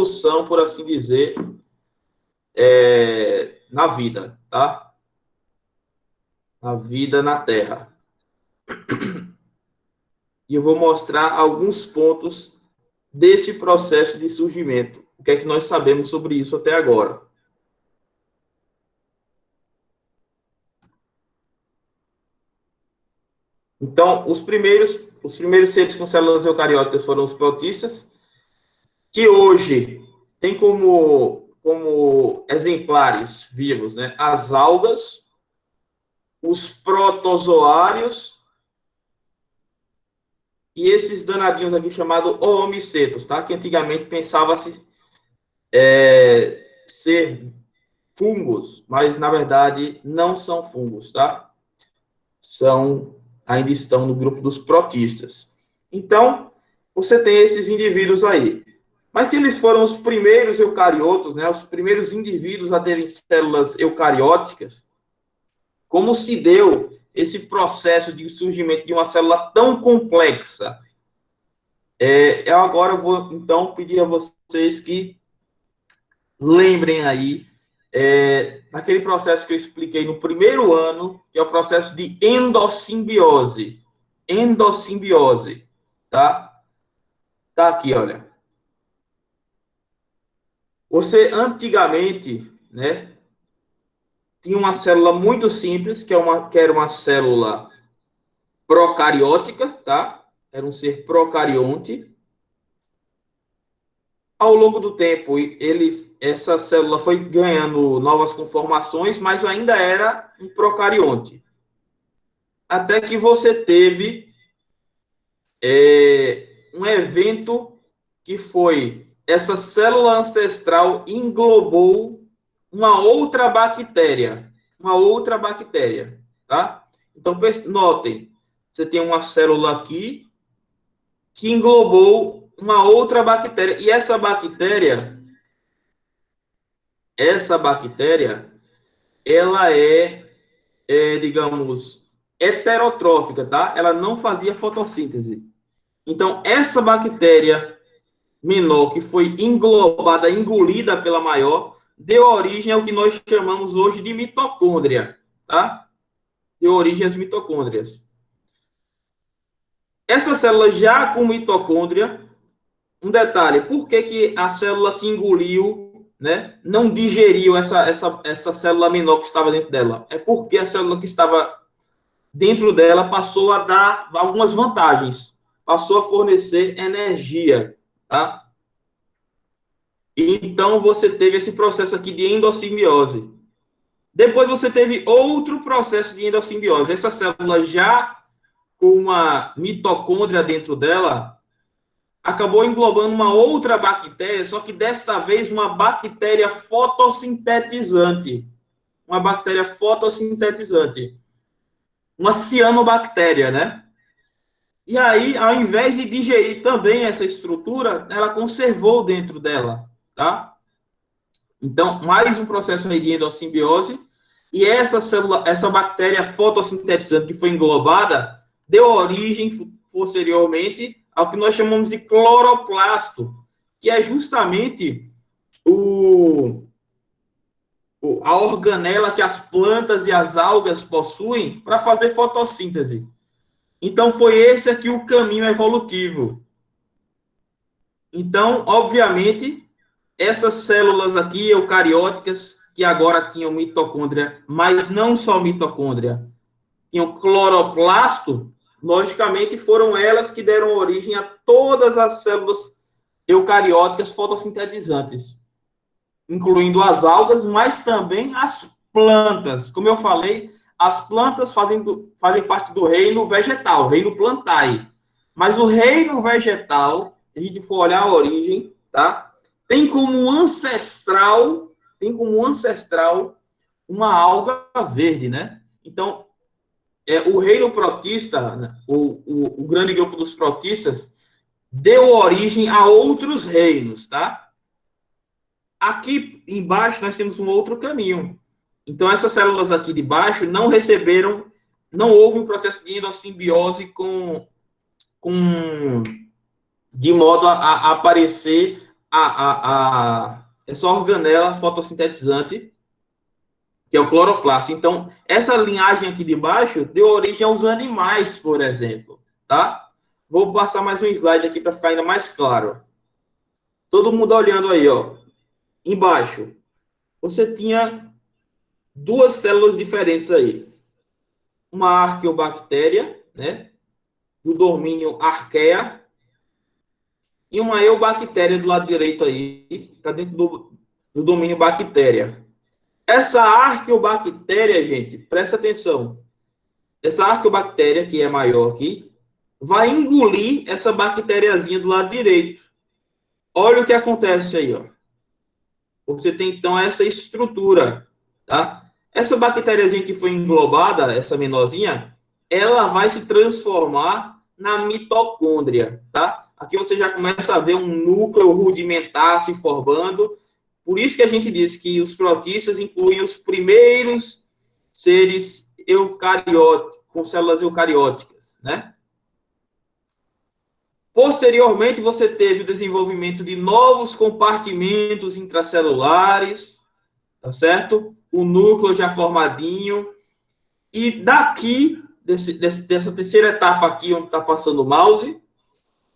evolução, por assim dizer, na vida, tá? Na vida na Terra. E eu vou mostrar alguns pontos desse processo de surgimento. O que é que nós sabemos sobre isso até agora? Então, os primeiros seres com células eucarióticas foram os protistas, que hoje tem como exemplares vivos, né, as algas, os protozoários e esses danadinhos aqui chamados oomicetos, tá? Que antigamente pensava-se ser fungos, mas na verdade não são fungos, tá? Ainda estão no grupo dos protistas. Então, você tem esses indivíduos aí. Mas se eles foram os primeiros eucariotos, né, os primeiros indivíduos a terem células eucarióticas, como se deu esse processo de surgimento de uma célula tão complexa? Eu agora vou, então, pedir a vocês que lembrem aí daquele processo que eu expliquei no primeiro ano, que é o processo de endossimbiose. Endossimbiose, tá? Tá aqui, olha. Você, antigamente, né, tinha uma célula muito simples, que era uma célula procariótica, tá? Era um ser procarionte. Ao longo do tempo, essa célula foi ganhando novas conformações, mas ainda era um procarionte. Até que você teve um evento que foi essa célula ancestral englobou uma outra bactéria, tá? Então, notem, você tem uma célula aqui que englobou uma outra bactéria, e essa bactéria, ela digamos, heterotrófica, tá? Ela não fazia fotossíntese. Então, essa bactéria menor, que foi englobada, engolida pela maior, deu origem ao que nós chamamos hoje de mitocôndria, tá? Deu origem às mitocôndrias. Essa célula já com mitocôndria, um detalhe, por que a célula que engoliu, né, não digeriu essa célula menor que estava dentro dela? É porque a célula que estava dentro dela passou a dar algumas vantagens, passou a fornecer energia, tá? Então, você teve esse processo aqui de endossimbiose. Depois, você teve outro processo de endossimbiose. Essa célula já com uma mitocôndria dentro dela, acabou englobando uma outra bactéria, só que desta vez uma bactéria fotossintetizante. Uma bactéria fotossintetizante. Uma cianobactéria, né? E aí, ao invés de digerir também essa estrutura, ela conservou dentro dela, tá? Então, mais um processo aí de endossimbiose. E essa célula, essa bactéria fotossintetizante que foi englobada, deu origem, posteriormente, ao que nós chamamos de cloroplasto, que é justamente a organela que as plantas e as algas possuem para fazer fotossíntese. Então, foi esse aqui o caminho evolutivo. Então, obviamente, essas células aqui, eucarióticas, que agora tinham mitocôndria, mas não só mitocôndria, tinham cloroplasto, logicamente foram elas que deram origem a todas as células eucarióticas fotossintetizantes, incluindo as algas, mas também as plantas. Como eu falei, as plantas fazem parte do reino vegetal, reino plantae. Mas o reino vegetal, se a gente for olhar a origem, tá? Tem como ancestral uma alga verde, né? Então, o reino protista, né? o grande grupo dos protistas, deu origem a outros reinos, tá? Aqui embaixo nós temos um outro caminho. Então, essas células aqui de baixo não houve um processo de endossimbiose de modo a aparecer essa organela fotossintetizante, que é o cloroplasto. Então, essa linhagem aqui de baixo deu origem aos animais, por exemplo, tá? Vou passar mais um slide aqui para ficar ainda mais claro. Todo mundo olhando aí, ó. Embaixo, você tinha duas células diferentes aí. Uma arqueobactéria, né? Do domínio arqueia. E uma eubactéria do lado direito aí, que está dentro do domínio bactéria. Essa arqueobactéria, gente, presta atenção. Essa arqueobactéria, que é maior aqui, vai engolir essa bactériazinha do lado direito. Olha o que acontece aí, ó. Você tem, então, essa estrutura, tá? Essa bactériazinha que foi englobada, essa menorzinha, ela vai se transformar na mitocôndria, tá? Aqui você já começa a ver um núcleo rudimentar se formando. Por isso que a gente diz que os protistas incluem os primeiros seres eucarióticos, com células eucarióticas, né? Posteriormente, você teve o desenvolvimento de novos compartimentos intracelulares, tá certo? O núcleo já formadinho. E daqui, dessa terceira etapa aqui, onde está passando o mouse,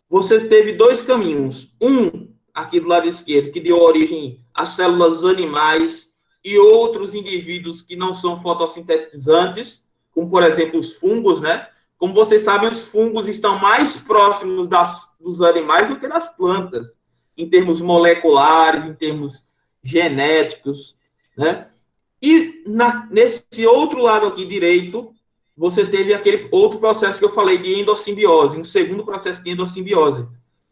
você teve dois caminhos. Um, aqui do lado esquerdo, que deu origem às células animais e outros indivíduos que não são fotossintetizantes, como, por exemplo, os fungos, né? Como vocês sabem, os fungos estão mais próximos dos animais do que das plantas, em termos moleculares, em termos genéticos, né? E nesse outro lado aqui direito, você teve aquele outro processo que eu falei de endossimbiose, um segundo processo de endossimbiose.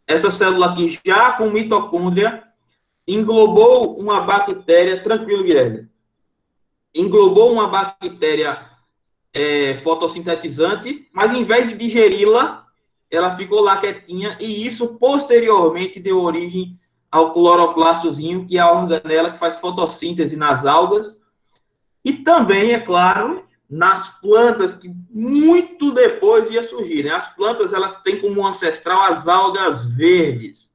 Essa célula aqui, já com mitocôndria, englobou uma bactéria, tranquilo, Guilherme, englobou uma bactéria fotossintetizante, mas em vez de digeri-la, ela ficou lá quietinha, e isso posteriormente deu origem ao cloroplastozinho, que é a organela que faz fotossíntese nas algas, e também, é claro, nas plantas, que muito depois ia surgir, né? As plantas, elas têm como ancestral as algas verdes.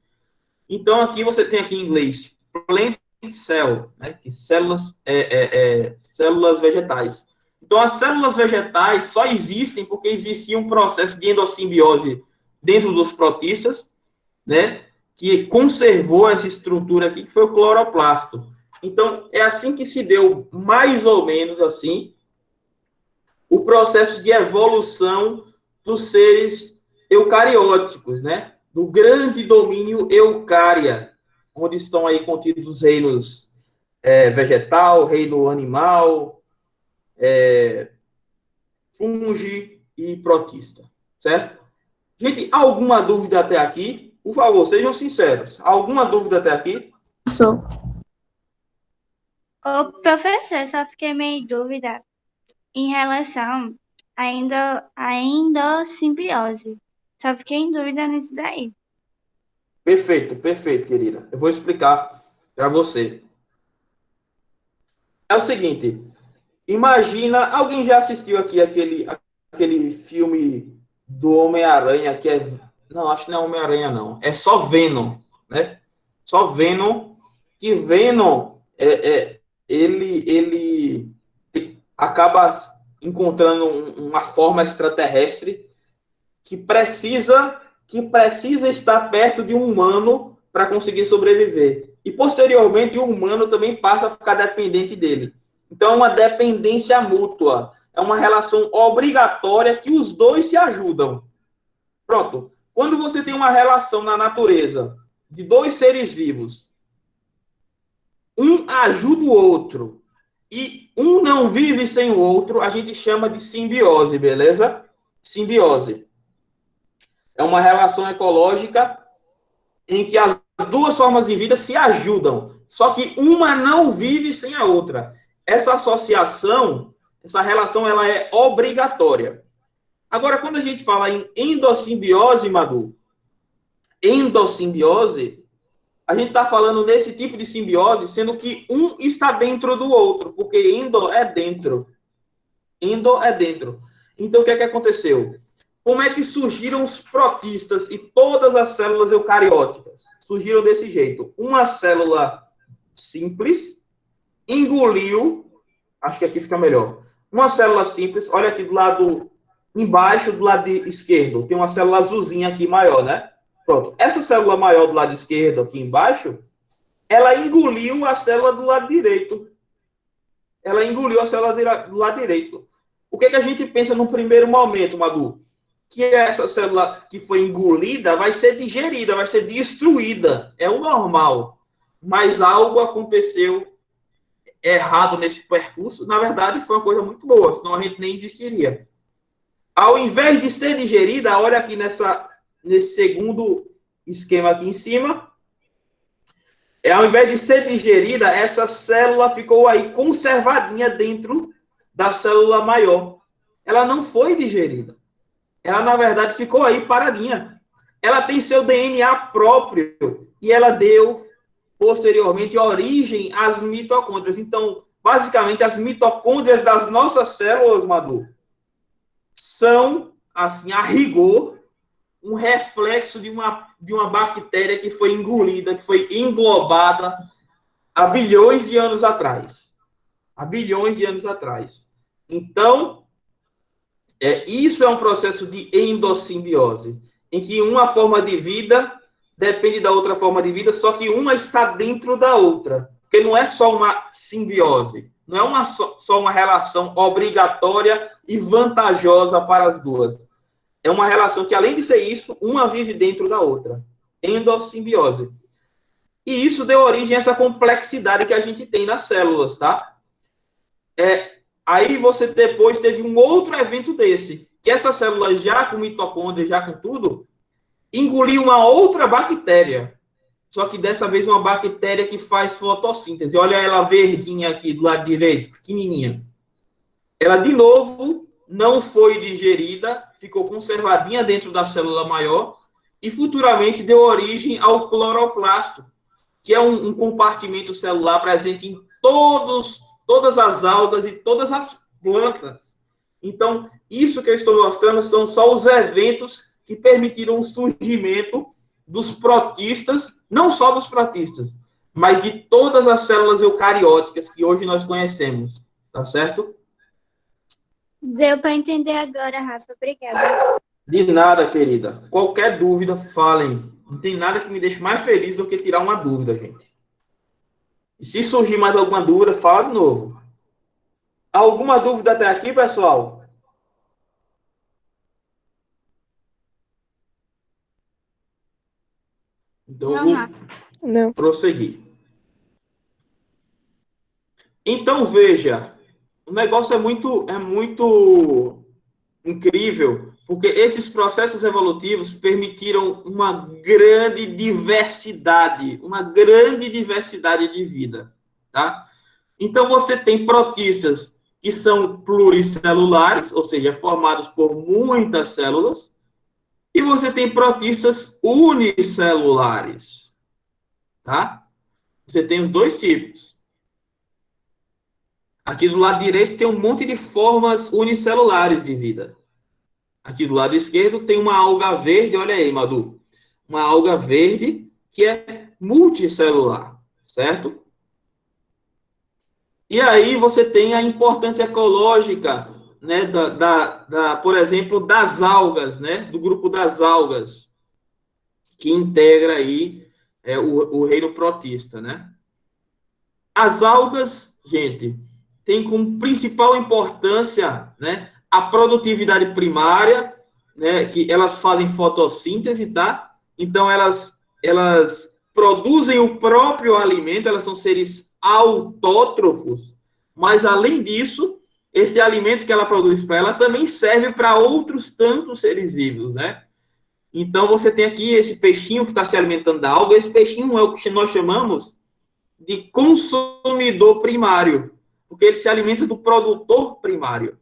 Então, aqui você tem aqui em inglês, plant cell, né? Que células, células vegetais. Então, as células vegetais só existem porque existia um processo de endossimbiose dentro dos protistas, né? Que conservou essa estrutura aqui, que foi o cloroplasto. Então, é assim que se deu, mais ou menos assim, o processo de evolução dos seres eucarióticos, né? Do grande domínio eucária, onde estão aí contidos os reinos vegetal, reino animal, fungi e protista, certo? Gente, alguma dúvida até aqui? Por favor, sejam sinceros. Alguma dúvida até aqui? Sou. Ô, professor, só fiquei meio em dúvida em relação à endossimbiose. Só fiquei em dúvida nisso daí. Perfeito, perfeito, querida. Eu vou explicar para você. É o seguinte, imagina, alguém já assistiu aqui aquele filme do Homem-Aranha, que é... Não, acho que não é Homem-Aranha, não. É só Venom, né? Só Venom, que Venom, ele acaba encontrando uma forma extraterrestre que precisa estar perto de um humano para conseguir sobreviver. E, posteriormente, o humano também passa a ficar dependente dele. Então, é uma dependência mútua. É uma relação obrigatória que os dois se ajudam. Pronto. Quando você tem uma relação na natureza de dois seres vivos, um ajuda o outro e um não vive sem o outro, a gente chama de simbiose, beleza? Simbiose. É uma relação ecológica em que as duas formas de vida se ajudam, só que uma não vive sem a outra. Essa associação, essa relação, ela é obrigatória. Agora, quando a gente fala em endossimbiose, Madu, endossimbiose, a gente está falando nesse tipo de simbiose, sendo que um está dentro do outro, porque endo é dentro. Endo é dentro. Então, o que é que aconteceu? Como é que surgiram os protistas e todas as células eucarióticas? surgiram desse jeito. Uma célula simples engoliu, acho que aqui fica melhor. Uma célula simples, olha aqui do lado embaixo, do lado esquerdo, tem uma célula azulzinha aqui maior, né? Pronto. Essa célula maior do lado esquerdo, aqui embaixo, ela engoliu a célula do lado direito. Ela engoliu a célula do lado direito. O que a gente pensa no primeiro momento, Madu? Que essa célula que foi engolida vai ser digerida, vai ser destruída. É o normal. Mas algo aconteceu errado nesse percurso. Na verdade, foi uma coisa muito boa, senão a gente nem existiria. Ao invés de ser digerida, olha aqui nesse segundo esquema aqui em cima, ao invés de ser digerida, essa célula ficou aí conservadinha dentro da célula maior. Ela não foi digerida. Ela, na verdade, ficou aí paradinha. Ela tem seu DNA próprio e ela deu, posteriormente, origem às mitocôndrias. Então, basicamente, as mitocôndrias das nossas células, Madu, são, assim, a rigor, um reflexo de uma bactéria que foi engolida, que foi englobada há bilhões de anos atrás. Há bilhões de anos atrás. Então, isso é um processo de endossimbiose, em que uma forma de vida depende da outra forma de vida, só que uma está dentro da outra. Porque não é só uma simbiose, não é só uma relação obrigatória e vantajosa para as duas. É uma relação que, além de ser isso, uma vive dentro da outra. Endossimbiose. E isso deu origem a essa complexidade que a gente tem nas células, tá? Aí você depois teve um outro evento desse, que essa célula já com mitocôndria, já com tudo, engoliu uma outra bactéria. Só que dessa vez uma bactéria que faz fotossíntese. Olha ela verdinha aqui do lado direito, pequenininha. Ela, de novo, não foi digerida, ficou conservadinha dentro da célula maior e futuramente deu origem ao cloroplasto, que é um compartimento celular presente em todas as algas e todas as plantas. Então, isso que eu estou mostrando são só os eventos que permitiram o surgimento dos protistas, não só dos protistas, mas de todas as células eucarióticas que hoje nós conhecemos. Tá certo? Deu para entender agora, Rafa. Obrigada. De nada, querida. Qualquer dúvida, falem. Não tem nada que me deixe mais feliz do que tirar uma dúvida, gente. E se surgir mais alguma dúvida, fala de novo. Alguma dúvida até aqui, pessoal? Então, vou prosseguir. Então, veja. O negócio é muito incrível, porque esses processos evolutivos permitiram uma grande diversidade de vida, tá? Então, você tem protistas que são pluricelulares, ou seja, formados por muitas células, e você tem protistas unicelulares, tá? Você tem os dois tipos. Aqui do lado direito tem um monte de formas unicelulares de vida. Aqui do lado esquerdo tem uma alga verde, olha aí, Madu. Uma alga verde que é multicelular, certo? E aí você tem a importância ecológica, né, por exemplo, das algas, né, do grupo das algas, que integra aí o reino protista, né? As algas, gente, tem como principal importância, né, a produtividade primária, né, que elas fazem fotossíntese, tá? Então, elas produzem o próprio alimento, elas são seres autótrofos, mas, além disso, esse alimento que ela produz para ela também serve para outros tantos seres vivos, né? Então, você tem aqui esse peixinho que está se alimentando da alga, esse peixinho é o que nós chamamos de consumidor primário, porque ele se alimenta do produtor primário.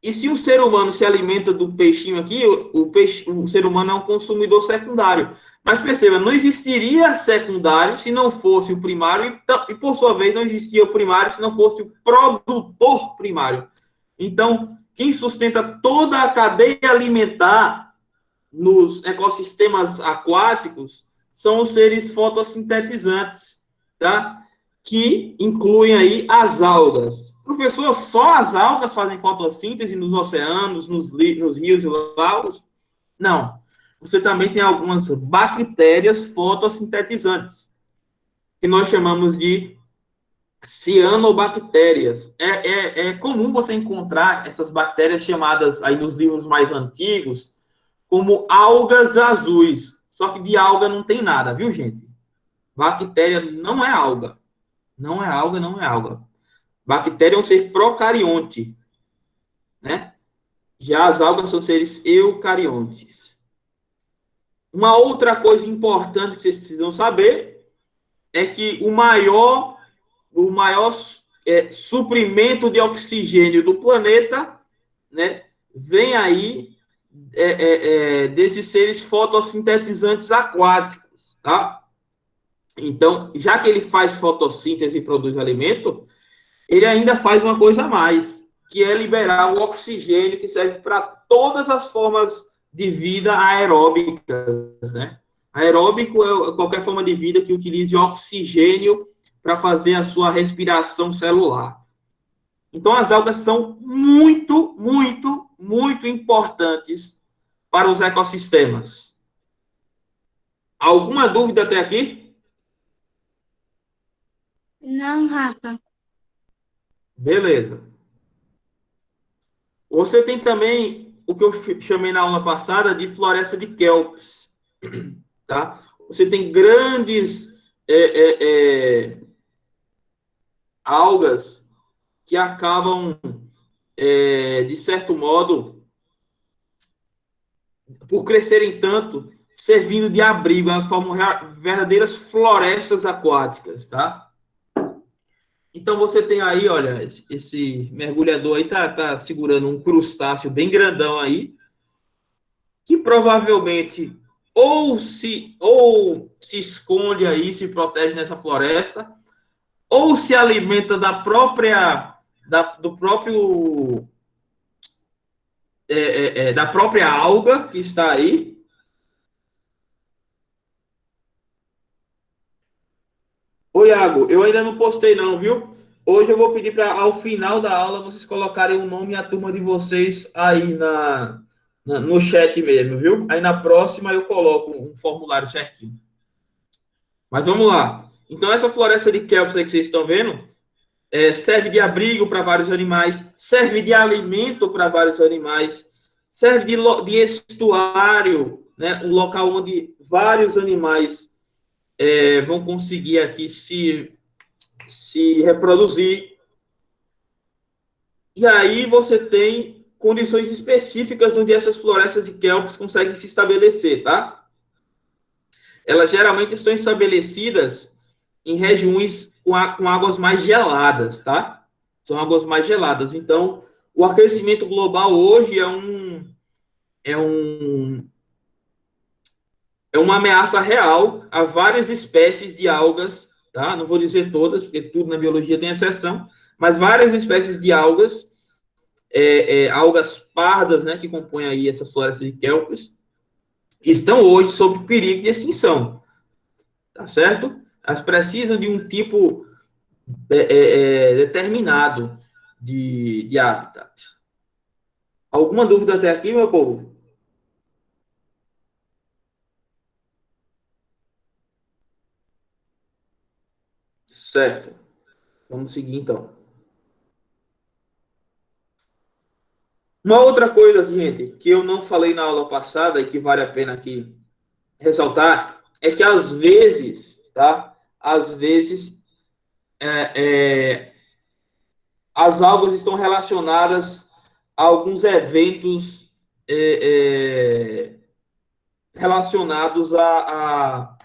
E se um ser humano se alimenta do peixinho aqui, o ser humano é um consumidor secundário. Mas perceba, não existiria secundário se não fosse o primário, e por sua vez não existia o primário se não fosse o produtor primário. Então, quem sustenta toda a cadeia alimentar nos ecossistemas aquáticos são os seres fotossintetizantes, tá? Que incluem aí as algas. Professor, só as algas fazem fotossíntese nos oceanos, nos rios e lagos? Não. Você também tem algumas bactérias fotossintetizantes, que nós chamamos de cianobactérias. É comum você encontrar essas bactérias chamadas aí nos livros mais antigos como algas azuis. Só que de alga não tem nada, viu, gente? Bactéria não é alga. Não é alga, não é alga. Bactéria é um ser procarionte, né? Já as algas são seres eucariontes. Uma outra coisa importante que vocês precisam saber é que o maior suprimento de oxigênio do planeta, né, vem aí desses seres fotossintetizantes aquáticos, tá? Então, já que ele faz fotossíntese e produz alimento, ele ainda faz uma coisa a mais, que é liberar o oxigênio que serve para todas as formas de vida aeróbicas, né? Aeróbico é qualquer forma de vida que utilize oxigênio para fazer a sua respiração celular. Então, as algas são muito, muito, muito importantes para os ecossistemas. Alguma dúvida até aqui? Não, Rafa. Beleza. Você tem também o que eu chamei na aula passada de floresta de kelps, tá? Você tem grandes algas que acabam, de certo modo, por crescerem tanto, servindo de abrigo. Elas formam verdadeiras florestas aquáticas, tá? Então você tem aí, olha, esse mergulhador aí tá segurando um crustáceo bem grandão aí, que provavelmente ou se esconde aí, se protege nessa floresta, ou se alimenta da própria alga que está aí. Ô, Iago, eu ainda não postei não, viu? Hoje eu vou pedir para, ao final da aula, vocês colocarem o nome e a turma de vocês aí no chat mesmo, viu? Aí na próxima eu coloco um formulário certinho. Mas vamos lá. Então, essa floresta de kelps aí que vocês estão vendo, serve de abrigo para vários animais, serve de alimento para vários animais, serve de estuário, né? Um local onde vários animais vão conseguir aqui se reproduzir. E aí você tem condições específicas onde essas florestas de kelps conseguem se estabelecer, tá? Elas geralmente estão estabelecidas em regiões com águas mais geladas, tá? São águas mais geladas. Então, o aquecimento global hoje é uma ameaça real a várias espécies de algas, tá? Não vou dizer todas, porque tudo na biologia tem exceção, mas várias espécies de algas, algas pardas, né, que compõem aí essas florestas de kelps, estão hoje sob perigo de extinção, tá certo? Elas precisam de um tipo determinado de habitat. Alguma dúvida até aqui, meu povo? Certo. Vamos seguir, então. Uma outra coisa, gente, que eu não falei na aula passada e que vale a pena aqui ressaltar, é que às vezes, tá? Às vezes, as algas estão relacionadas a alguns eventos relacionados a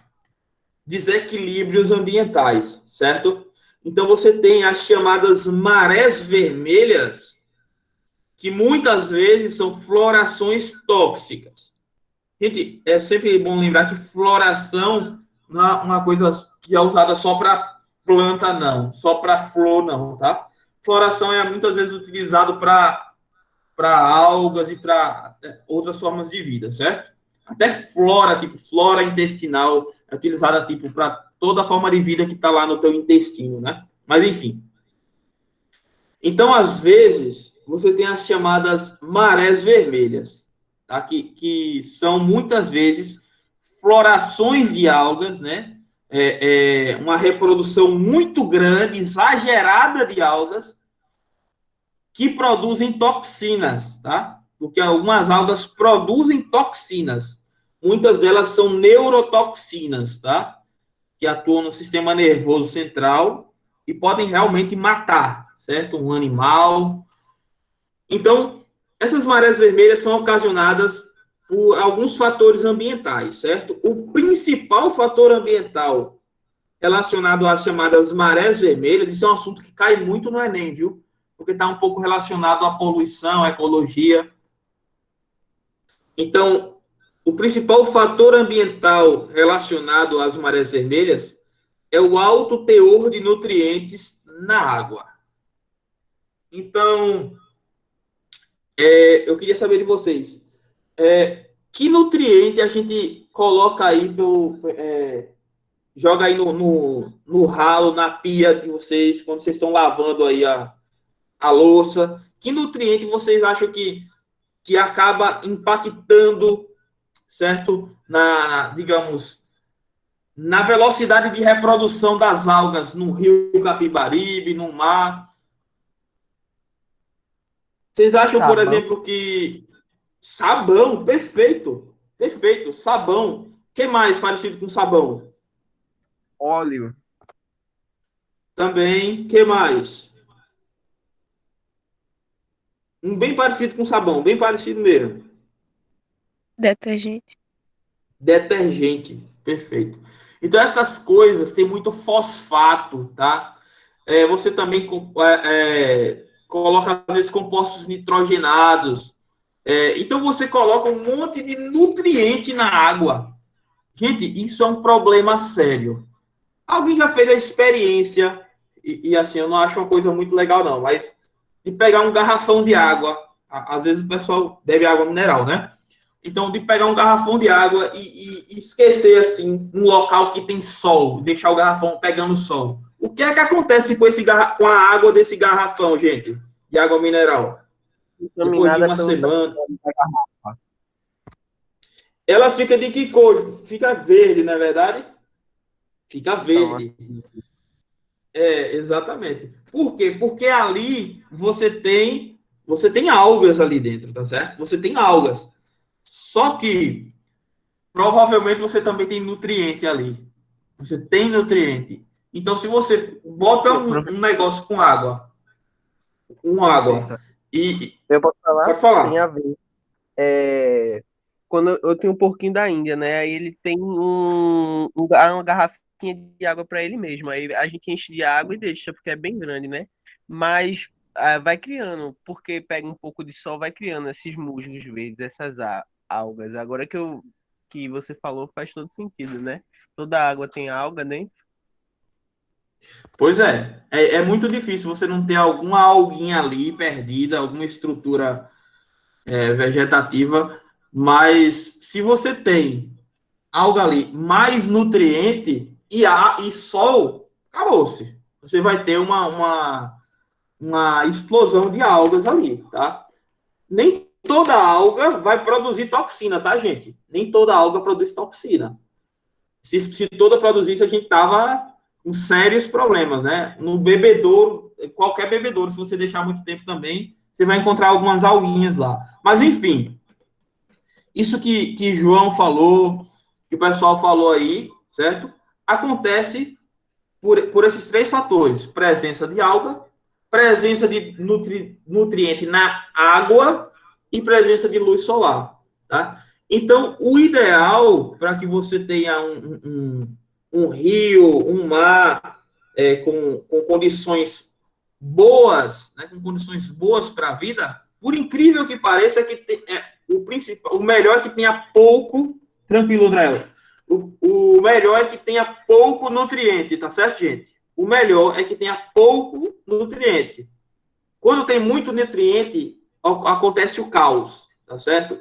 desequilíbrios ambientais, certo? Então, você tem as chamadas marés vermelhas, que muitas vezes são florações tóxicas. Gente, é sempre bom lembrar que floração não é uma coisa que é usada só para planta, não. Só para flor, não, tá? Floração é muitas vezes utilizado para algas e para outras formas de vida, certo? Até flora, tipo flora intestinal, É utilizada, tipo, para toda a forma de vida que está lá no teu intestino, né? Mas, enfim. Então, às vezes, você tem as chamadas marés vermelhas, tá? Que são, muitas vezes, florações de algas, né? Uma reprodução muito grande, exagerada de algas, que produzem toxinas, tá? Porque algumas algas produzem toxinas. Muitas delas são neurotoxinas, tá? Que atuam no sistema nervoso central e podem realmente matar, certo? Um animal. Então, essas marés vermelhas são ocasionadas por alguns fatores ambientais, certo? O principal fator ambiental relacionado às chamadas marés vermelhas, isso é um assunto que cai muito no Enem, viu? Porque está um pouco relacionado à poluição, à ecologia. Então, o principal fator ambiental relacionado às marés vermelhas é o alto teor de nutrientes na água. Então, eu queria saber de vocês, que nutriente a gente coloca aí, joga aí no ralo, na pia de vocês, quando vocês estão lavando aí a louça? Que nutriente vocês acham que acaba impactando, certo? Digamos, na velocidade de reprodução das algas no rio Capibaribe, no mar. Vocês acham, por Sabão. exemplo, que sabão, perfeito, perfeito, sabão. O que mais parecido com sabão? Óleo. Também, que mais? Um bem parecido com sabão, bem parecido mesmo. Detergente. Detergente, perfeito. Então, essas coisas têm muito fosfato, tá? Você também coloca, às vezes, compostos nitrogenados. Então, você coloca um monte de nutriente na água. Gente, isso é um problema sério. Alguém já fez a experiência, e assim, eu não acho uma coisa muito legal, não, mas de pegar um garrafão de água, às vezes o pessoal bebe água mineral, né? Então, de pegar um garrafão de água e esquecer, assim, um local que tem sol, deixar o garrafão pegando sol. O que é que acontece com a água desse garrafão, gente? De água mineral? Depois de uma semana. Ela fica de que cor? Fica verde, não é verdade? Fica verde. Exatamente. Por quê? Porque ali você tem algas ali dentro, tá certo? Você tem algas. Só que provavelmente você também tem nutriente ali. Você tem nutriente. Então, se você bota um negócio com água, eu posso falar? Pode falar. Tem a ver. Quando eu tenho um porquinho da Índia, né? Aí ele tem uma garrafinha de água para ele mesmo. Aí a gente enche de água e deixa, porque é bem grande, né? Mas vai criando, porque pega um pouco de sol, vai criando esses musgos verdes, essas algas. Agora que você falou, faz todo sentido, né? Toda água tem alga dentro. Pois é muito difícil você não ter alguma alguinha ali perdida, alguma estrutura vegetativa, mas se você tem alga ali, mais nutriente e sol, acabou-se. Você vai ter uma explosão de algas ali, tá? Nem toda alga vai produzir toxina, tá, gente? Nem toda alga produz toxina. Se toda produzisse, a gente tava com sérios problemas, né? No bebedouro, qualquer bebedouro, se você deixar muito tempo também, você vai encontrar algumas alguinhas lá. Mas, enfim, isso que João falou, que o pessoal falou aí, certo? Acontece por esses três fatores: presença de alga, presença de nutriente na água e presença de luz solar, tá? Então, o ideal para que você tenha um rio, um mar com condições boas, né, com condições boas para a vida, por incrível que pareça, o melhor é que tenha pouco. Tranquilo, André. O melhor é que tenha pouco nutriente, tá certo, gente? O melhor é que tenha pouco nutriente. Quando tem muito nutriente, acontece o caos, tá certo?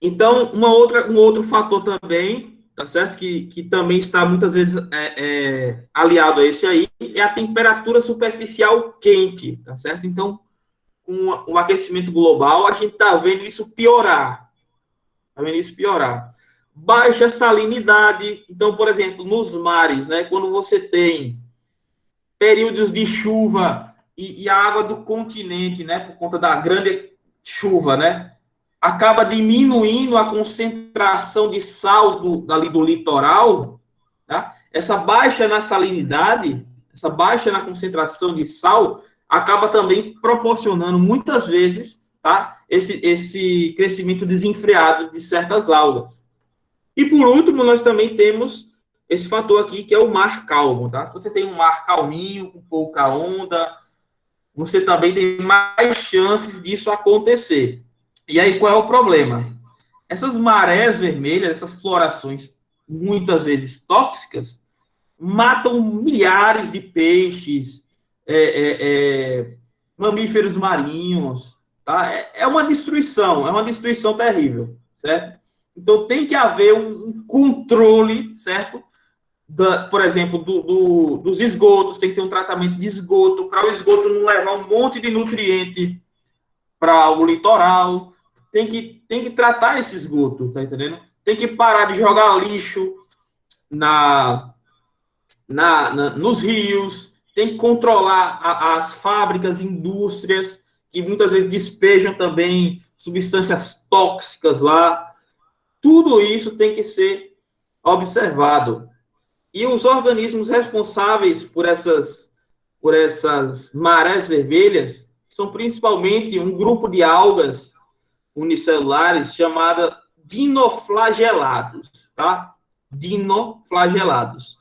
Então, um outro fator também tá certo? Que também está muitas vezes aliado a esse aí, é a temperatura superficial quente, tá certo? Então, com o aquecimento global, a gente está vendo isso piorar. Está vendo isso piorar. Baixa salinidade. Então, por exemplo, nos mares, né? Quando você tem períodos de chuva e a água do continente, né? Por conta da grande chuva, né? Acaba diminuindo a concentração de sal ali do litoral, tá? Essa baixa na salinidade, essa baixa na concentração de sal, acaba também proporcionando, muitas vezes, tá? Esse crescimento desenfreado de certas algas. E, por último, nós também temos esse fator aqui, que é o mar calmo, tá? Se você tem um mar calminho, com pouca onda, você também tem mais chances disso acontecer. E aí, qual é o problema? Essas marés vermelhas, essas florações, muitas vezes tóxicas, matam milhares de peixes, mamíferos marinhos, tá? É uma destruição terrível, certo? Então, tem que haver um controle, certo? Por exemplo, dos esgotos, tem que ter um tratamento de esgoto, para o esgoto não levar um monte de nutriente para o litoral. Tem que tratar esse esgoto, tá entendendo? Tem que parar de jogar lixo nos rios, tem que controlar as fábricas, indústrias, que muitas vezes despejam também substâncias tóxicas lá. Tudo isso tem que ser observado. E os organismos responsáveis por essas marés vermelhas são principalmente um grupo de algas unicelulares chamada dinoflagelados, tá? Dinoflagelados.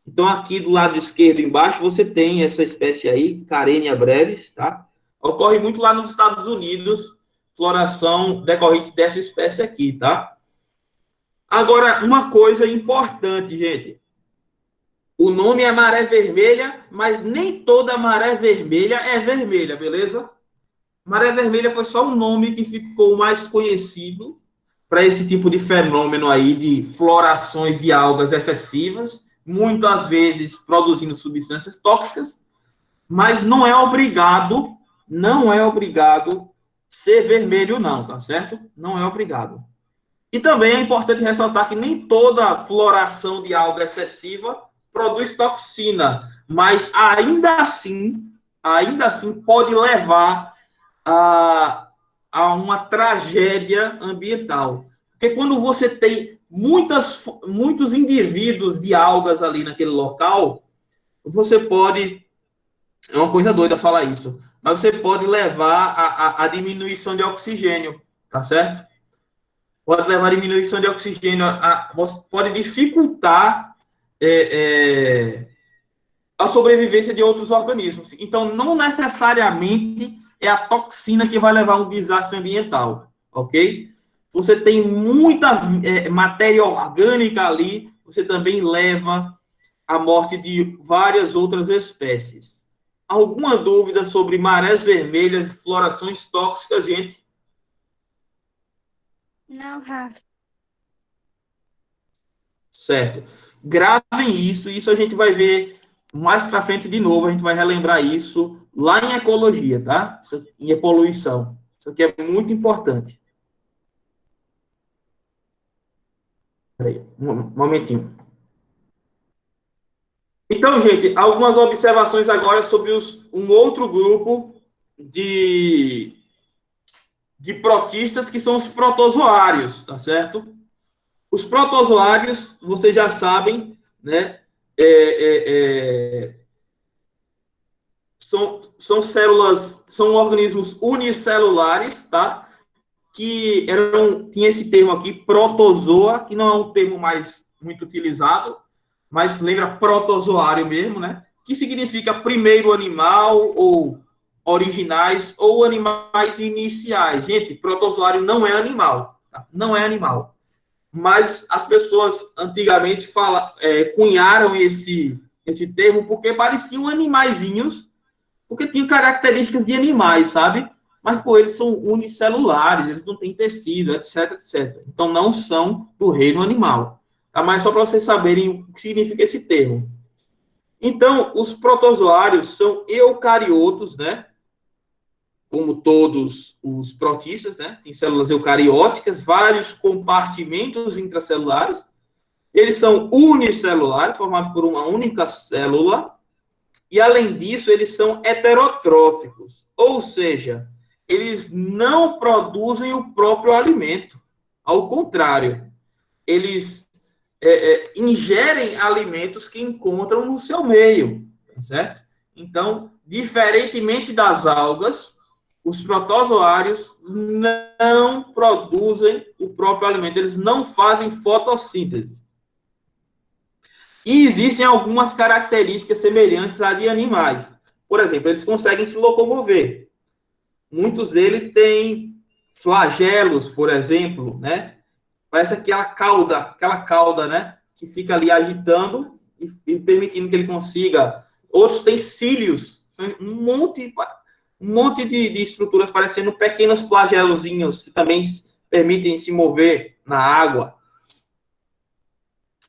Então, aqui do lado esquerdo, embaixo, você tem essa espécie aí, Carenia brevis, tá? Ocorre muito lá nos Estados Unidos, floração decorrente dessa espécie aqui, tá? Agora, uma coisa importante, gente. O nome é maré vermelha, mas nem toda maré vermelha é vermelha, beleza? Maré vermelha foi só um nome que ficou mais conhecido para esse tipo de fenômeno aí de florações de algas excessivas, muitas vezes produzindo substâncias tóxicas, mas não é obrigado ser vermelho não, tá certo? Não é obrigado. E também é importante ressaltar que nem toda floração de alga excessiva produz toxina, mas ainda assim pode levar a uma tragédia ambiental. Porque quando você tem muitos indivíduos de algas ali naquele local, você pode... É uma coisa doida falar isso, mas você pode levar a diminuição de oxigênio, tá certo? Pode levar a diminuição de oxigênio, pode dificultar a sobrevivência de outros organismos. Então, não necessariamente é a toxina que vai levar a um desastre ambiental, ok? Você tem muita matéria orgânica ali, você também leva à morte de várias outras espécies. Alguma dúvida sobre marés vermelhas e florações tóxicas, gente? Não, Rafa. Certo. Gravem isso a gente vai ver mais para frente de novo, a gente vai relembrar isso lá em ecologia, tá? Em poluição. Isso aqui é muito importante. Peraí, um momentinho. Então, gente, algumas observações agora sobre um outro grupo de protistas, que são os protozoários, tá certo? Os protozoários, vocês já sabem, né? São células, são organismos unicelulares, tá? Que tinha esse termo aqui, protozoa, que não é um termo mais muito utilizado, mas lembra protozoário mesmo, né? Que significa primeiro animal, ou originais, ou animais iniciais. Gente, protozoário não é animal, tá? Não é animal. Mas as pessoas antigamente cunharam esse termo porque pareciam animaizinhos, porque tinham características de animais, sabe? Mas, pô, eles são unicelulares, eles não têm tecido, etc, etc. Então, não são do reino animal. tá? Mas só para vocês saberem o que significa esse termo. Então, os protozoários são eucariotos, né? Como todos os protistas, né? Tem células eucarióticas, vários compartimentos intracelulares. Eles são unicelulares, formados por uma única célula. E, além disso, eles são heterotróficos. Ou seja, eles não produzem o próprio alimento. Ao contrário, eles ingerem alimentos que encontram no seu meio, certo? Então, diferentemente das algas, os protozoários não produzem o próprio alimento, eles não fazem fotossíntese. E existem algumas características semelhantes à de animais. Por exemplo, eles conseguem se locomover. Muitos deles têm flagelos, por exemplo, né? Parece aquela cauda, né? Que fica ali agitando e permitindo que ele consiga. Outros têm cílios, um monte de estruturas parecendo pequenos flagelozinhos que também permitem se mover na água.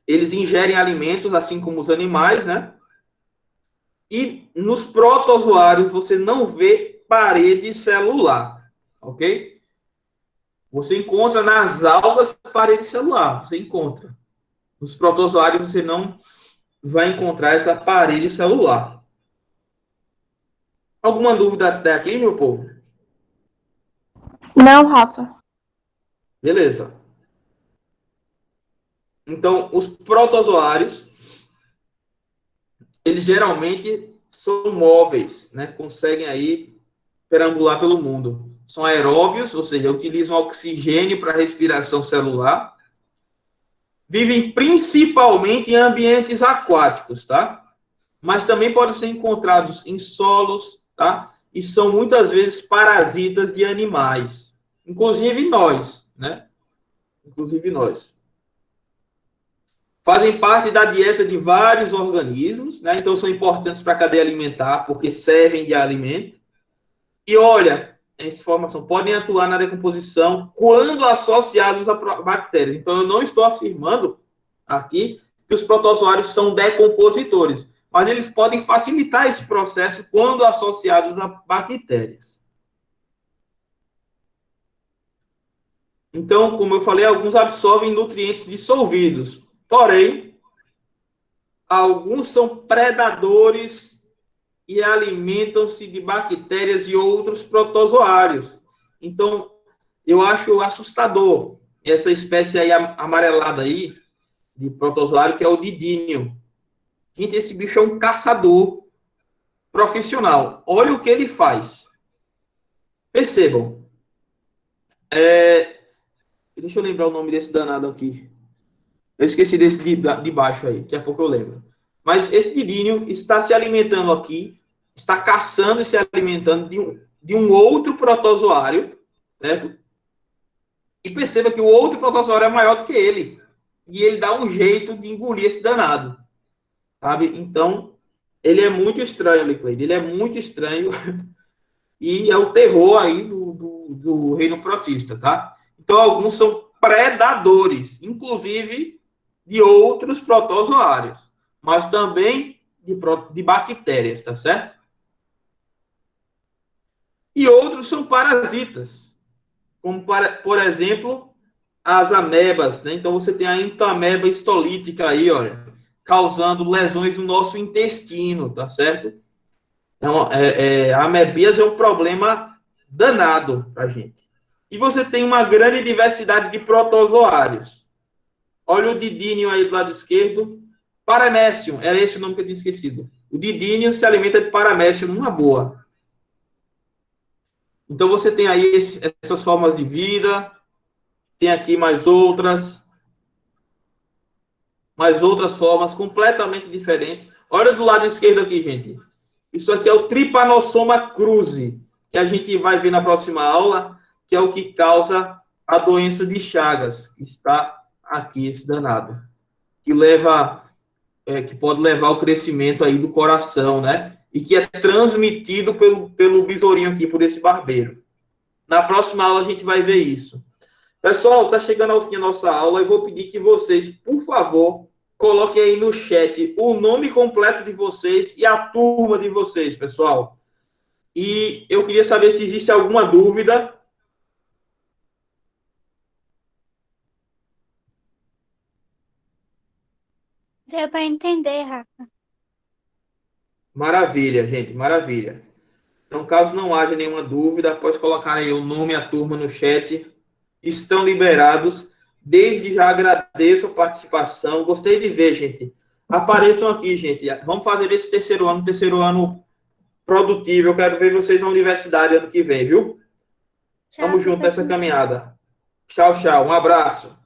Eles ingerem alimentos, assim como os animais, né? E nos protozoários você não vê parede celular, ok? Você encontra nas algas parede celular, você encontra. Nos protozoários você não vai encontrar essa parede celular. Alguma dúvida até aqui, meu povo? Não, Rafa. Beleza. Então, os protozoários, eles geralmente são móveis, né? Conseguem aí perambular pelo mundo. São aeróbios, ou seja, utilizam oxigênio para respiração celular. Vivem principalmente em ambientes aquáticos, tá? Mas também podem ser encontrados em solos, tá? E são muitas vezes parasitas de animais. Inclusive nós, né? Inclusive nós. Fazem parte da dieta de vários organismos, né? Então são importantes para a cadeia alimentar, porque servem de alimento. E olha, essa informação, podem atuar na decomposição quando associados a bactérias. Então, eu não estou afirmando aqui que os protozoários são decompositores, mas eles podem facilitar esse processo quando associados a bactérias. Então, como eu falei, alguns absorvem nutrientes dissolvidos, porém, alguns são predadores e alimentam-se de bactérias e outros protozoários. Então, eu acho assustador essa espécie aí amarelada aí, de protozoário, que é o didínio. Gente, esse bicho é um caçador profissional. Olha o que ele faz. Percebam. Deixa eu lembrar o nome desse danado aqui. Eu esqueci desse de baixo aí, daqui a pouco eu lembro. Mas esse didínio está se alimentando aqui, está caçando e se alimentando de um outro protozoário, certo? E perceba que o outro protozoário é maior do que ele. E ele dá um jeito de engolir esse danado, sabe? Então, ele é muito estranho, Licleide. Ele é muito estranho e é o terror aí do reino protista, tá? Então, alguns são predadores, inclusive de outros protozoários, mas também de bactérias, tá certo? E outros são parasitas, como, por exemplo, as amebas, né? Então, você tem a entameba histolítica aí, olha, causando lesões no nosso intestino, tá certo? Então, a amebíase é um problema danado pra gente. E você tem uma grande diversidade de protozoários. Olha o didínio aí do lado esquerdo. Paramecium, era esse o nome que eu tinha esquecido. O didínio se alimenta de paramecium numa boa. Então, você tem aí essas formas de vida. Tem aqui mais outras formas completamente diferentes. Olha do lado esquerdo aqui, gente. Isso aqui é o Trypanosoma cruzi, que a gente vai ver na próxima aula, que é o que causa a doença de Chagas, que está aqui, esse danado, que pode levar ao crescimento aí do coração, né? E que é transmitido pelo besourinho aqui, por esse barbeiro. Na próxima aula a gente vai ver isso. Pessoal, está chegando ao fim da nossa aula e vou pedir que vocês, por favor, coloquem aí no chat o nome completo de vocês e a turma de vocês, pessoal. E eu queria saber se existe alguma dúvida. Deu para entender, Rafa. Maravilha, gente, maravilha. Então, caso não haja nenhuma dúvida, pode colocar aí o nome e a turma no chat. Estão liberados. Desde já agradeço a participação. Gostei de ver, gente. Apareçam aqui, gente. Vamos fazer esse terceiro ano produtivo. Eu quero ver vocês na universidade ano que vem, viu? Tchau, Tamo junto nessa professor. caminhada. Tchau, tchau. Um abraço.